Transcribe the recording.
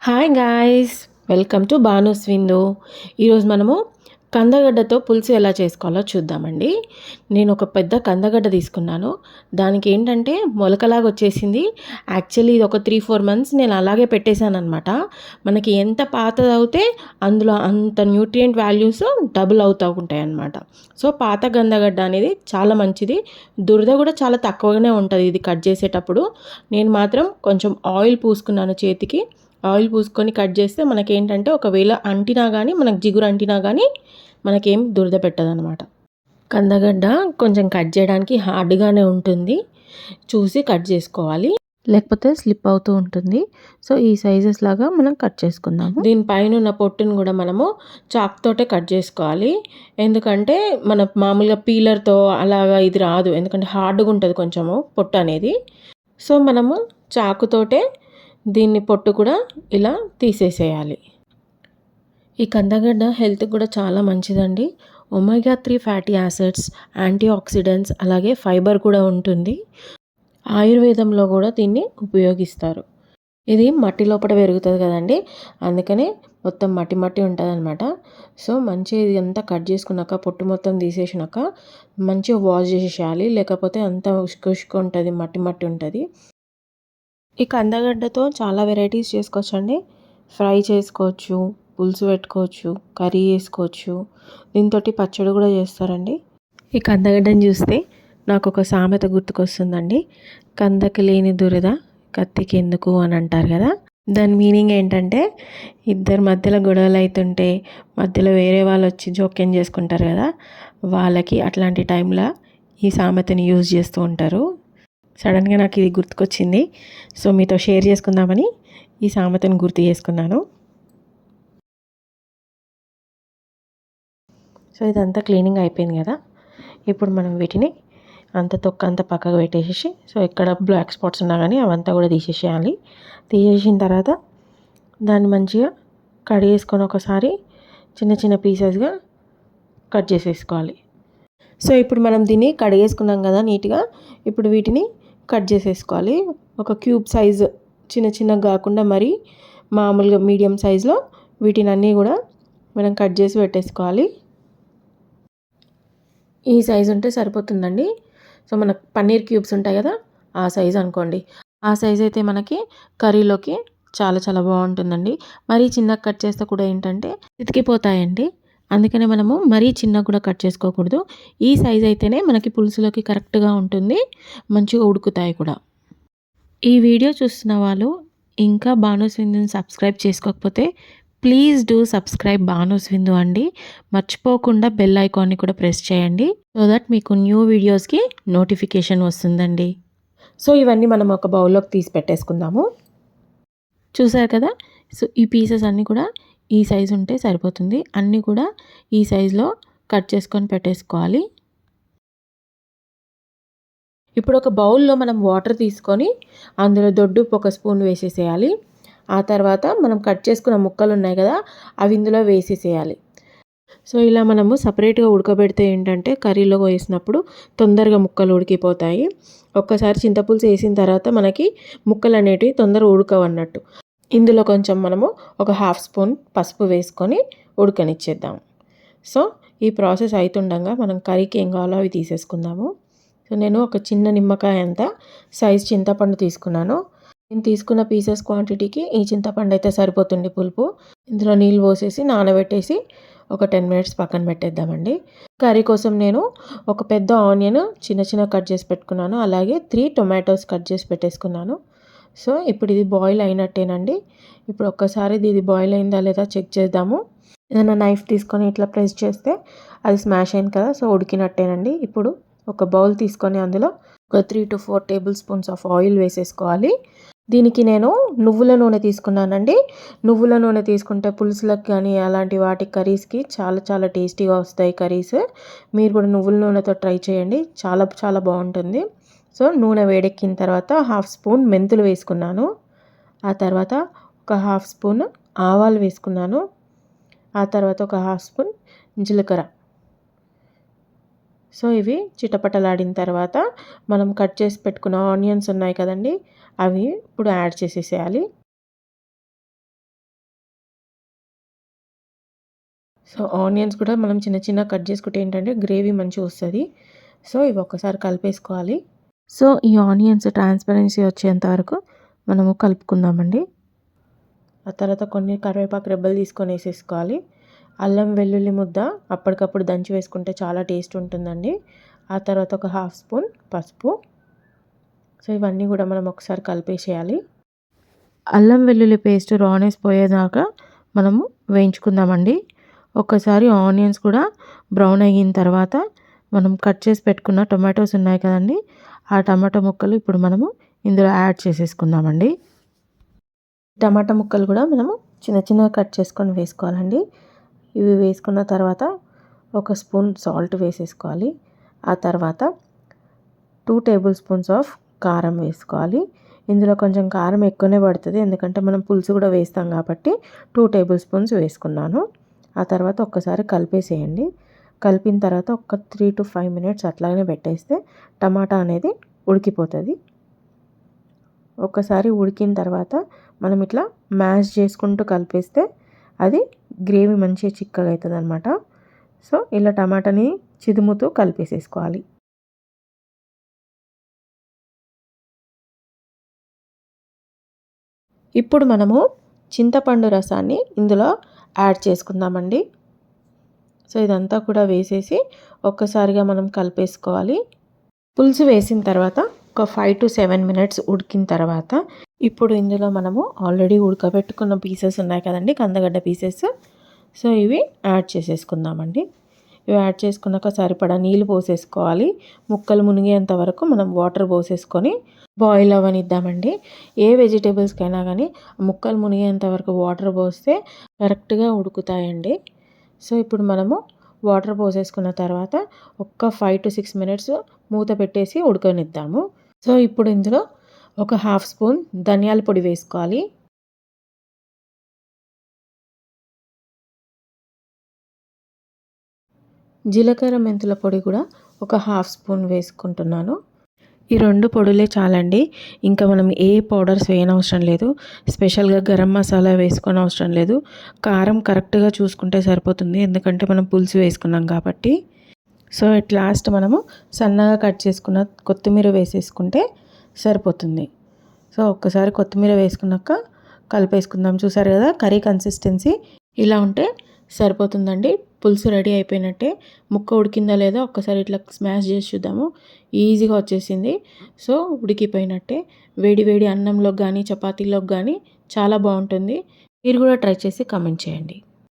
Hi guys, welcome to Bhanu's window. ఈరోజు మనము కందగడ్డతో పులుసు ఎలా చేసుకోవాలో చూద్దామండి. నేను ఒక పెద్ద కందగడ్డ తీసుకున్నాను. దానికి ఏంటంటే మొలకలాగా వచ్చేసింది. యాక్చువల్లీ ఇది ఒక 3-4 మంత్స్ నేను అలాగే పెట్టేశాను అనమాట. మనకి ఎంత పాతది అవుతే అందులో అంత న్యూట్రియంట్ వాల్యూస్ డబుల్ అవుతూ ఉంటాయి అన్నమాట. సో పాత కందగడ్డ అనేది చాలా మంచిది. దురద కూడా చాలా తక్కువగానే ఉంటుంది ఇది కట్ చేసేటప్పుడు. నేను మాత్రం కొంచెం ఆయిల్ పూసుకున్నాను చేతికి. ఆయిల్ పూసుకొని కట్ చేస్తే మనకేంటంటే ఒకవేళ అంటినా కానీ మనకు జిగురు అంటినా కానీ మనకేం దురద పెట్టదనమాట. కందగడ్డ కొంచెం కట్ చేయడానికి హార్డ్గానే ఉంటుంది, చూసి కట్ చేసుకోవాలి, లేకపోతే స్లిప్ అవుతూ ఉంటుంది. సో ఈ సైజెస్ లాగా మనం కట్ చేసుకుందాము. దీనిపైన ఉన్న పొట్టును కూడా మనము చాక్తోటే కట్ చేసుకోవాలి. ఎందుకంటే మన మామూలుగా పీలర్తో అలాగా ఇది రాదు, ఎందుకంటే హార్డ్గా ఉంటుంది కొంచెము పొట్టు అనేది. సో మనము చాకుతోటే దీన్ని పొట్టు కూడా ఇలా తీసేసేయాలి. ఈ కందగడ్డ హెల్త్కి కూడా చాలా మంచిదండి. Omega 3 fatty acids, antioxidants, అలాగే ఫైబర్ కూడా ఉంటుంది. ఆయుర్వేదంలో కూడా దీన్ని ఉపయోగిస్తారు. ఇది మట్టి లోపల పెరుగుతుంది కదండి, అందుకనే మొత్తం మట్టి మట్టి ఉంటుంది అనమాట. సో మంచిగా ఇది అంతా కట్ చేసుకున్నాక పొట్టు మొత్తం తీసేసినాక మంచిగా వాష్ చేసేయాలి, లేకపోతే అంతా ఉష్క ఉష్క ఉంటుంది, మట్టి మట్టి ఉంటుంది. ఈ కందగడ్డతో చాలా వెరైటీస్ చేసుకోవచ్చండి. ఫ్రై చేసుకోవచ్చు, పులుసు పెట్టుకోవచ్చు, కర్రీ చేసుకోవచ్చు, దీంతో పచ్చడి కూడా చేస్తారండి. ఈ కందగడ్డని చూస్తే నాకు ఒక సామెత గుర్తుకొస్తుందండి. కందకి లేని దురద కత్తికి ఎందుకు అని అంటారు కదా. దాని మీనింగ్ ఏంటంటే ఇద్దరు మధ్యలో గొడవలు అవుతుంటే మధ్యలో వేరే వాళ్ళు వచ్చి జోక్యం చేసుకుంటారు కదా, వాళ్ళకి అట్లాంటి టైంలో ఈ సామెతని యూజ్ చేస్తూ ఉంటారు. సడన్గా నాకు ఇది గుర్తుకొచ్చింది, సో మీతో షేర్ చేసుకుందామని ఈ సామెతను గుర్తు చేసుకున్నాను. సో ఇదంతా క్లీనింగ్ అయిపోయింది కదా, ఇప్పుడు మనం వీటిని అంత తొక్క అంతా పక్కకు పెట్టేసేసి, సో ఎక్కడ బ్లాక్ స్పాట్స్ ఉన్నా కానీ అవంతా కూడా తీసేసేయాలి. తీసేసిన తర్వాత దాన్ని మంచిగా కడిగేసుకొని ఒకసారి చిన్న చిన్న పీసెస్గా కట్ చేసేసుకోవాలి. సో ఇప్పుడు మనం దీన్ని కడిగేసుకున్నాం కదా నీట్గా, ఇప్పుడు వీటిని కట్ చేసేసుకోవాలి. ఒక క్యూబ్ సైజు చిన్న చిన్నగా కాకుండా మరి మామూలుగా మీడియం సైజులో వీటిని అన్నీ కూడా మనం కట్ చేసి పెట్టేసుకోవాలి. ఈ సైజు ఉంటే సరిపోతుందండి. సో మనకు పన్నీర్ క్యూబ్స్ ఉంటాయి కదా, ఆ సైజు అనుకోండి. ఆ సైజు అయితే మనకి కర్రీలోకి చాలా చాలా బాగుంటుందండి. మరీ చిన్నగా కట్ చేస్తే కూడా ఏంటంటే చితికిపోతాయండి, అందుకనే మనము మరీ చిన్నగా కూడా కట్ చేసుకోకూడదు. ఈ సైజ్ అయితేనే మనకి పులుసులోకి కరెక్ట్గా ఉంటుంది, మంచిగా ఉడుకుతాయి కూడా. ఈ వీడియో చూస్తున్న వాళ్ళు ఇంకా బానూస్ విందుని సబ్స్క్రైబ్ చేసుకోకపోతే ప్లీజ్ డూ సబ్స్క్రైబ్ బానూస్ విందు అండి. మర్చిపోకుండా బెల్ ఐకాన్ని కూడా ప్రెస్ చేయండి, సో దట్ మీకు న్యూ వీడియోస్కి నోటిఫికేషన్ వస్తుందండి. సో ఇవన్నీ మనం ఒక బౌల్లోకి తీసి పెట్టేసుకుందాము. చూసారు కదా, సో ఈ పీసెస్ అన్నీ కూడా ఈ సైజు ఉంటే సరిపోతుంది. అన్నీ కూడా ఈ సైజులో కట్ చేసుకొని పెట్టేసుకోవాలి. ఇప్పుడు ఒక బౌల్లో మనం వాటర్ తీసుకొని అందులో దొడ్డుప్పు ఒక స్పూన్ వేసేసేయాలి. ఆ తర్వాత మనం కట్ చేసుకున్న ముక్కలు ఉన్నాయి కదా, అవి ఇందులో వేసేసేయాలి. సో ఇలా మనము సపరేట్గా ఉడకబెడితే ఏంటంటే కర్రీలో వేసినప్పుడు తొందరగా ముక్కలు ఉడికిపోతాయి. ఒక్కసారి చింతపులుసు వేసిన తర్వాత మనకి ముక్కలు అనేటివి తొందరగా ఉడకవన్నట్టు. ఇందులో కొంచెం మనము ఒక 1/2 స్పూన్ పసుపు వేసుకొని ఉడకనిచ్చేద్దాం. సో ఈ ప్రాసెస్ అవుతుండగా మనం కర్రీకి ఏం కావాలో అవి తీసేసుకుందాము. సో నేను ఒక చిన్న నిమ్మకాయ అంత సైజ్ చింతపండు తీసుకున్నాను. నేను తీసుకున్న పీసెస్ క్వాంటిటీకి ఈ చింతపండు అయితే సరిపోతుంది పులుపు. ఇందులో నీళ్ళు పోసేసి నానబెట్టేసి ఒక 10 మినిట్స్ పక్కన పెట్టేద్దామండి. కర్రీ కోసం నేను ఒక పెద్ద ఆనియన్ చిన్న చిన్న కట్ చేసి పెట్టుకున్నాను, అలాగే 3 టొమాటోస్ కట్ చేసి పెట్టేసుకున్నాను. సో ఇప్పుడు ఇది బాయిల్ అయినట్టేనండి. ఇప్పుడు ఒక్కసారి ఇది బాయిల్ అయిందా లేదా చెక్ చేద్దాము. ఏదైనా నైఫ్ తీసుకొని ఇట్లా ప్రెస్ చేస్తే అది స్మాష్ అయింది కదా, సో ఉడికినట్టేనండి. ఇప్పుడు ఒక బౌల్ తీసుకొని అందులో ఒక 3 to 4 table spoons of oil వేసేసుకోవాలి. దీనికి నేను నువ్వుల నూనె తీసుకున్నానండి. నువ్వుల నూనె తీసుకుంటే పులుసులకు కానీ అలాంటి వాటి కర్రీస్కి చాలా చాలా టేస్టీగా వస్తాయి కర్రీస్. మీరు కూడా నువ్వుల నూనెతో ట్రై చేయండి, చాలా చాలా బాగుంటుంది. సో నూనె వేడెక్కిన తర్వాత 1/2 స్పూన్ మెంతులు వేసుకున్నాను. ఆ తర్వాత ఒక 1/2 స్పూన్ ఆవాలు వేసుకున్నాను. ఆ తర్వాత ఒక 1/2 స్పూన్ జీలకర్ర. సో ఇవి చిటపటలాడిన తర్వాత మనం కట్ చేసి పెట్టుకున్న ఆనియన్స్ ఉన్నాయి కదండి, అవి ఇప్పుడు యాడ్ చేసేసేయాలి. సో ఆనియన్స్ కూడా మనం చిన్న చిన్న కట్ చేసుకుంటే ఏంటంటే గ్రేవీ మంచిగా వస్తుంది. సో ఇవి ఒక్కసారి కలిపేసుకోవాలి. సో ఈ ఆనియన్స్ ట్రాన్స్పరెన్సీ వచ్చేంత వరకు మనము కలుపుకుందామండి. ఆ తర్వాత కొన్ని కరివేపాకు రెబ్బలు తీసుకొని వేసేసుకోవాలి. అల్లం వెల్లుల్లి ముద్ద అప్పటికప్పుడు దంచి వేసుకుంటే చాలా టేస్ట్ ఉంటుందండి. ఆ తర్వాత ఒక 1/2 స్పూన్ పసుపు. సో ఇవన్నీ కూడా మనం ఒకసారి కలిపేసేయాలి. అల్లం వెల్లుల్లి పేస్ట్ రానెస్ పోయేదాకా మనము వేయించుకుందామండి. ఒక్కసారి ఆనియన్స్ కూడా బ్రౌన్ అయిన తర్వాత మనం కట్ చేసి పెట్టుకున్న టొమాటోస్ ఉన్నాయి కదండి, ఆ టమాటో ముక్కలు ఇప్పుడు మనము ఇందులో యాడ్ చేసేసుకుందామండి. టమాటా ముక్కలు కూడా మనము చిన్న చిన్నగా కట్ చేసుకొని వేసుకోవాలండి. ఇవి వేసుకున్న తర్వాత ఒక స్పూన్ సాల్ట్ వేసేసుకోవాలి. ఆ తర్వాత 2 టేబుల్ స్పూన్స్ ఆఫ్ కారం వేసుకోవాలి. ఇందులో కొంచెం కారం ఎక్కువనే పడుతుంది, ఎందుకంటే మనం పులుసు కూడా వేస్తాం కాబట్టి 2 టేబుల్ స్పూన్స్ వేసుకున్నాను. ఆ తర్వాత ఒక్కసారి కలిపేసేయండి. కలిపిన తర్వాత ఒక 3 to 5 మినిట్స్ అట్లానే పెట్టేస్తే టమాటా అనేది ఉడికిపోతుంది. ఒక్కసారి ఉడికిన తర్వాత మనం ఇట్లా మ్యాష్ చేసుకుంటూ కలిపేస్తే అది గ్రేవీ మంచిగా చిక్కగా అవుతుంది అనమాట. సో ఇలా టమాటాని చిదుముతూ కలిపేసేసుకోవాలి. ఇప్పుడు మనము చింతపండు రసాన్ని ఇందులో యాడ్ చేసుకుందామండి. సో ఇదంతా కూడా వేసేసి ఒక్కసారిగా మనం కలిపేసుకోవాలి. పులుసు వేసిన తర్వాత ఒక 5 to 7 మినిట్స్ ఉడికిన తర్వాత ఇప్పుడు ఇందులో మనము ఆల్రెడీ ఉడకబెట్టుకున్న పీసెస్ ఉన్నాయి కదండి, కందగడ్డ పీసెస్. సో ఇవి యాడ్ చేసేసుకుందామండి. ఇవి యాడ్ చేసుకున్నాక సరిపడా నీళ్ళు పోసేసుకోవాలి. ముక్కలు మునిగేంత వరకు మనం వాటర్ పోసేసుకొని బాయిల్ అవ్వనిద్దామండి. ఏ వెజిటేబుల్స్కైనా కానీ ముక్కలు మునిగేంత వరకు వాటర్ పోస్తే కరెక్ట్గా ఉడుకుతాయండి. సో ఇప్పుడు మనము వాటర్ పోసేసుకున్న తర్వాత ఒక్క 5 to 6 మినిట్స్ మూత పెట్టేసి ఉడకనిద్దాము. సో ఇప్పుడు ఇందులో ఒక 1/2 స్పూన్ ధనియాల పొడి వేసుకోవాలి. జీలకర్ర మెంతుల పొడి కూడా ఒక 1/2 స్పూన్ వేసుకుంటున్నాను. ఈ 2 పొడులే చాలండి. ఇంకా మనం ఏ పౌడర్స్ వేయనవసరం లేదు. స్పెషల్గా గరం మసాలా వేసుకొని అవసరం లేదు. కారం కరెక్ట్గా చూసుకుంటే సరిపోతుంది, ఎందుకంటే మనం పులుసు వేసుకున్నాం కాబట్టి. సో ఎట్ లాస్ట్ మనము సన్నగా కట్ చేసుకున్న కొత్తిమీర వేసేసుకుంటే సరిపోతుంది. సో ఒక్కసారి కొత్తిమీర వేసుకున్నాక కలిపేసుకుందాం. చూసారు కదా కర్రీ కన్సిస్టెన్సీ ఇలా ఉంటే సరిపోతుందండి. పులుసు రెడీ అయిపోయినట్టే. ముక్క ఉడికిందా లేదా ఒక్కసారి ఇట్లా స్మాష్ చేసి చూద్దాము. ఈజీగా వచ్చేసింది. సో ఉడికిపోయినట్టే. వేడి వేడి అన్నంలోకి కానీ చపాతీలోకి కానీ చాలా బాగుంటుంది. మీరు కూడా ట్రై చేసి కామెంట్ చేయండి.